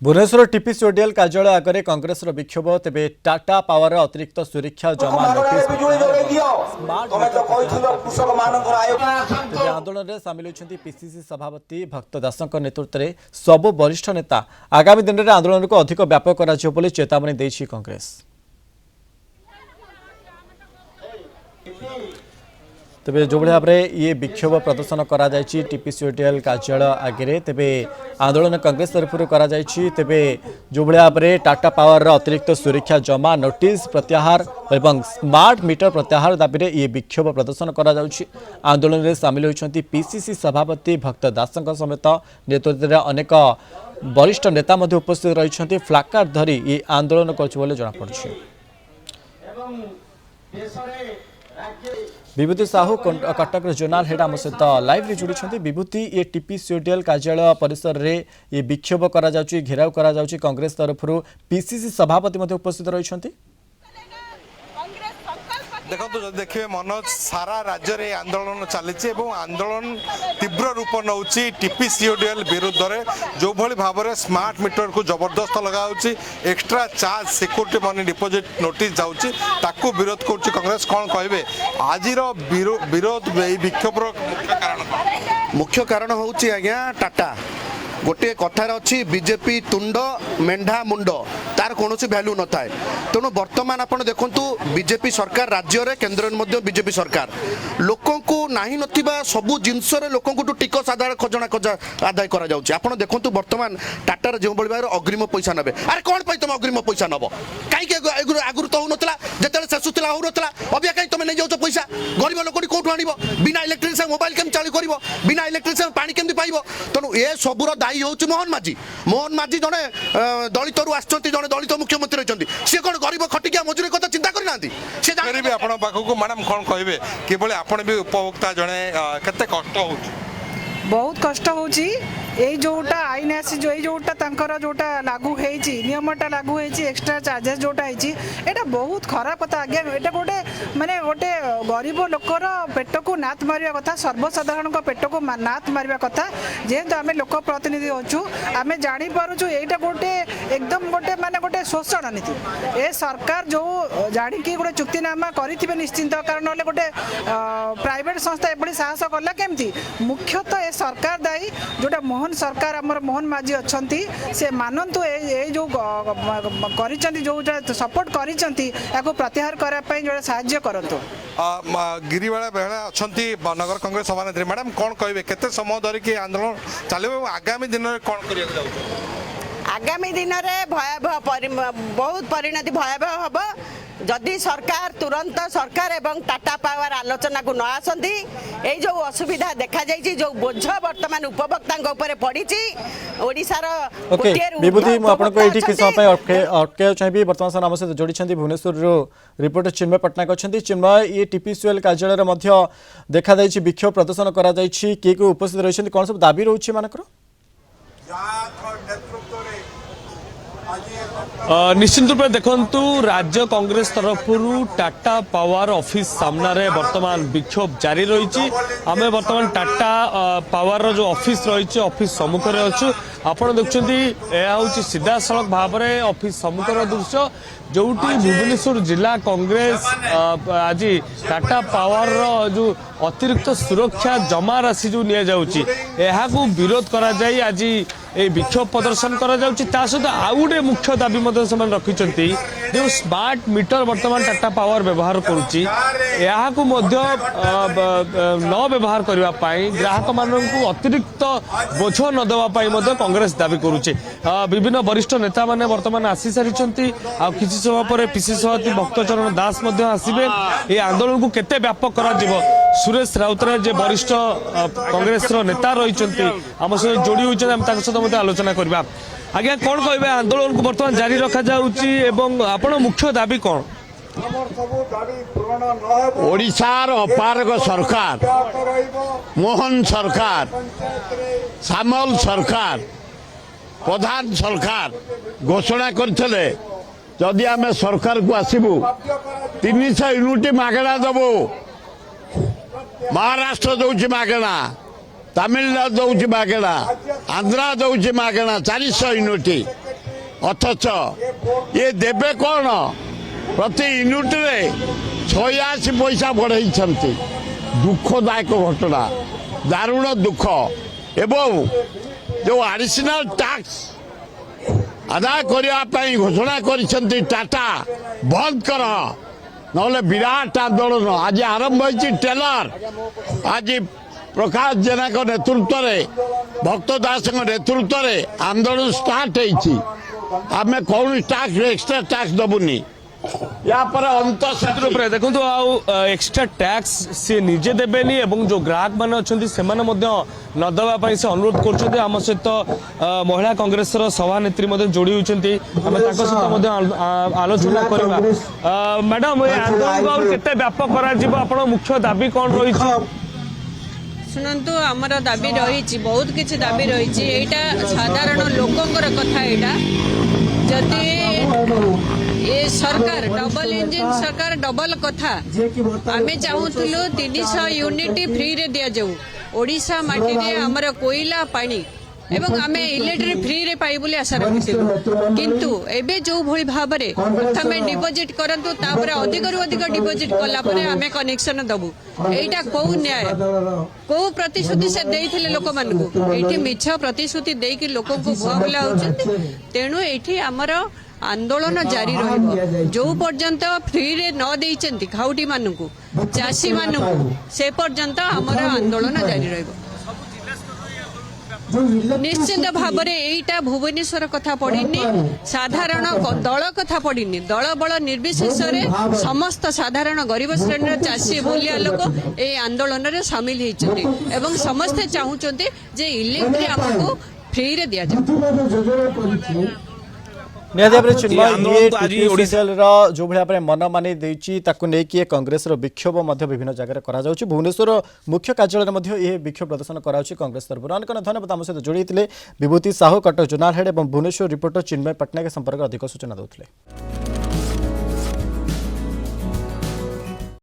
Bhubaneswar TPCODL कार्यालय आगे कांग्रेस विक्षोभ तेज टाटा पावर अतिरिक्त सुरक्षा जमा नोटिस आंदोलन में सामिल होती पीसीसी सभापति भक्त दास नेतृत्व में सबु वरिष्ठ नेता आगामी दिन में आंदोलन को अधिक व्यापक कर चेतावनी देछि कांग्रेस। तेबे जो भाव में ये विक्षोभ प्रदर्शन करा टीपीसीओडीएल कार्यालय आगे तेबे आंदोलन कांग्रेस तरफ तेबे जो भाव में टाटा पावर अतिरिक्त सुरक्षा जमा नोटिस प्रत्याहार और स्मार्ट मीटर प्रत्याहार दाबी में ये विक्षोभ प्रदर्शन करा आंदोलन में सामिल होती पीसीसी सभापति भक्त दास समेत नेतृत्व में अनेक वरिष्ठ नेता उपस्थित रही फ्लाकार्ड धरी ये आंदोलन कर जमापड़ी। विभूति साहू कटक जोनाल हेड आम सहित लाइव रे जोड़ी विभूति ये टीपीसीओडीएल कार्यालय परिसर रे ये विक्षोभ करा घेराव करा कांग्रेस तरफ पीसीसी सभापति उपस्थित रही। देखो जो देखिए मनोज सारा राज्य में आंदोलन चली आंदोलन तीव्र रूप नौ टीपीसीओडीएल विरुद्ध में जो भली भाव में स्मार्ट मीटर को जबरदस्त लगा extra charge security money deposit notice जाऊँगी ताकू विरोध कर कांग्रेस कौन कहे आज विरोध विक्षोभ मुख्य कारण हूँ आज्ञा टाटा गोटे कथार अच्छी बीजेपी तुंड मेढ़ा मुंड तार कौन भैल्यू न थाए तेणु बर्तमान आप देखु बीजेपी सरकार राज्य में केन्द्र में बीजेपी सरकार लोकों को नाही नथिबा सबु जिनस लोक टिकस आदाय खजना आदाय कर देखु बर्तमान टाटार जो भाई अग्रिम पैसा ने अरे कौन तुम अग्रिम पैसा नब कहीं आगुरी तो होता जिते शेषुला होता अबिया कहीं तुम नहीं जाऊ पैसा गरीब लोक कौटू आण बिना इलेक्ट्रिक मोबाइल केम चालू कर बिना इलेक्ट्रिक पानी केमती पाइब तेणु ए सबूर दायी हूँ मोहन माझी जड़े दलित जड़े दलित मुख्यमंत्री रही सी कौन गरीब खटिकिया मजूरी कथा चिंता करना पाखक मैडम कौन कहे कि आपण भी उपभोक्ता जड़े केते कष्ट हो बहुत कष्ट होची ए जोटा आईन आसी जो जोटा तांकर जोटा लागू हेची नियमटा लागू हेची एक्स्ट्रा चार्जेस जोटा हेची एटा बहुत खराब कथा आगे एटा गोटे माने गोटे गरीब लोकर पेट को नाथ मारिया कथा सर्वसाधारण को पेट को नाथ मारिया कथा जेहेतु आमे लोक प्रतिनिधि होचु आमे जानि पारुछु एटा गोटे एकदम गोटे माने गोटे शोषण नीति ए सरकार जो जानि कि गोटे चुक्तिनामा करिथिबे निश्चिंत कारण होले गोटे प्राइवेट संस्था एपडी साहस करला केमती मुख्यतः ए सरकार दायी जोटा मोहन सरकार आमर मोहन माझी अच्छा से मानतु ये जो जो सपोर्ट कर प्रत्याहार करने जो साहाय्य करतु गिरिवाड़ा बेहला अच्छा नगर कांग्रेस सभानेत्री मैडम कौन कहे केते समय धरिकी आंदोलन चलो आगामी दिन में कौन कर आगामी दिन में भयावह बहुत परिणति भयावह हम जदि सरकार तुरंत सरकार एवं टाटा पावर आलोचना को न आसती ये जो असुविधा देखा जाइए जो बोझ वर्तमान उपभोक्ता ऊपर पड़ी ओडिशार विभूति अटके चाहिए बर्तमान समय आम सहित जोड़ी भुवनेश्वर रिपोर्टर चिन्मय पट्टनायक अच्छा चिन्मय ये टीपीसीओएल कार्यालय देखा विक्षोभ प्रदर्शन कर किए उपस्थित रही कौन सब दाबी रोचे मानकर निश्चित रूप में देखंतु राज्य कांग्रेस तरफ टाटा पावर ऑफिस सामने वर्तमान विक्षोभ जारी रही आम वर्तमान टाटा पावर जो ऑफिस रही ऑफिस सम्मुखें अच्छु आपड़ देखुं सीधा सड़क भाव में ऑफिस सम्मुखर दृश्य जोटी भुवनेश्वर जिला कांग्रेस आज टाटा पावर जो अतिरिक्त सुरक्षा जमा राशि जो नि विरोध करा जाई आज ए विक्षोभ प्रदर्शन करा सहित आउ गोटे मुख्य दाबी रखिंट जो स्मार्ट मीटर वर्तमान टाटा पावर व्यवहार करुच्ची न व्यवहार करने ग्राहक मानक अतिरिक्त बोझ न देवाई कांग्रेस दाबी करुचे विभिन्न वरिष्ठ नेता मैंने वर्तमान आसी सारी किसी समय पर पीसीसी सभापति भक्तचरण दास आसबे ये आंदोलन को केते व्यापक करा सुरेश राउतराय जे वरिष्ठ कांग्रेस नेता रही आम सहित जोड़ी होती सहित आलोचना करवा आज्ञा कौन कहे आंदोलन को बर्तमान जारी रखा आपण मुख्य दाबी कौन ओडिशार अपारग सरकार मोहन सरकार सामल सरकार प्रधान सरकार घोषणा करथिले जदि आम सरकार को आसबू 300 यूनिट मागणा दबू महाराष्ट्र दौची मागणा तमिलनाडु दौची मागणा आंध्रा दौची मागणा 400 यूनिट ଅଥଚ ଇଏ ଦେବେ କ'ଣ ପ୍ରତି ୟୁନିଟ୍ରେ 86 ପଇସା ବଢ଼େଇଛନ୍ତି। ଦୁଃଖଦାୟକ ଘଟଣା, ଦାରୁଣ ଦୁଃଖ। ଏବଂ ଯେଉଁ ଆଡ଼ିସନାଲ ଟ୍ୟାକ୍ସ ଆଦାୟ କରିବା ପାଇଁ ଘୋଷଣା କରିଛନ୍ତି ଟାଟା, ବନ୍ଦ କର, ନହେଲେ ବିରାଟ ଆନ୍ଦୋଳନ ଆଜି ଆରମ୍ଭ ହୋଇଛି। ଟେଲର ଆଜି ପ୍ରକାଶ ଜେନାଙ୍କ ନେତୃତ୍ୱରେ, ଭକ୍ତ ଦାସଙ୍କ ନେତୃତ୍ୱରେ ଆନ୍ଦୋଳନ ଷ୍ଟାର୍ଟ ହେଇଛି। ଆମେ କୌଣସି ଟ୍ୟାକ୍ସ ଏକ୍ସଟ୍ରା ଟ୍ୟାକ୍ସ ଦେବୁନି। यापर अंत रूपे देखो आउ एक्स्ट्रा टैक्स सी निजे देबेनी एवं जो ग्राहक माने अछंती सेमाने मध्य न देबा पई से अनुरोध करछन्ती। आम सहित महिला कांग्रेस रो सभानेत्री मध्य जोड़ी होछन्ती। आमे ताको सहित मध्य आलोचना करबा। मैडम ए आंदोलन और केते व्यापक करा जिवो आपण मुख्य दाबी कोन रही छी? शुणु आमर दाबी रही बहुत किसी दाबी रही एटा साधारण लोकंकर कथा एटा जदि ये सरकार डबल इंजिन सरकार डबल कथा आमे चाहूलु 300 यूनिट फ्री रे दिया जाऊ। ओडिशा माटी रे हमर कोयला पानी एवं आमे इलेक्ट्रिक फ्री रे पाई बोली आशा रखिथिलु किंतु एबे जो भली भाबरे प्रथमे डिपॉजिट करंतु तापरे अधिक रु अधिक डिपॉजिट कला परे आमे कनेक्शन दबु। एटा को न्याय को प्रतिश्रुति से देइथिले लोक मानकु एठी मिछ प्रतिश्रुति देकी लोक को भुआ बोला होचंती। तेनु एठी हमर आंदोलन जारी रहिबो जो पर्यंत फ्री रे न देइचंती खाउटी मानकु चासी मानकु से पर्यंत हमर आंदोलन जारी रहिबो। निश्चित भाव में यहीटा भुवनेश्वर कथा पड़नी साधारण दल कथा पड़नी दल बल निर्विशेष समस्त साधारण गरीब श्रेणी चाषी भूलिया लोक ये आंदोलन में सामिल होती एवं समस्ते चाहूँगी जे इलेक्ट्रिक आमको फ्री रे दिया जाए। निहाती भाव चिन्मय जो भाई मन मानि नहीं कांग्रेस विक्षोभ विभिन्न जगह भुवनेश्वर मुख्य कार्यालय यह विक्षोभ प्रदर्शन कराऊँच कांग्रेस तरफ। अनेक धन्यवाद आम सहित जोड़ी विभूति साहू कटक जोनाल हेड और भुवनेश्वर रिपोर्टर चिन्मय पट्टनायक संपर्क अधिक सूचना देते।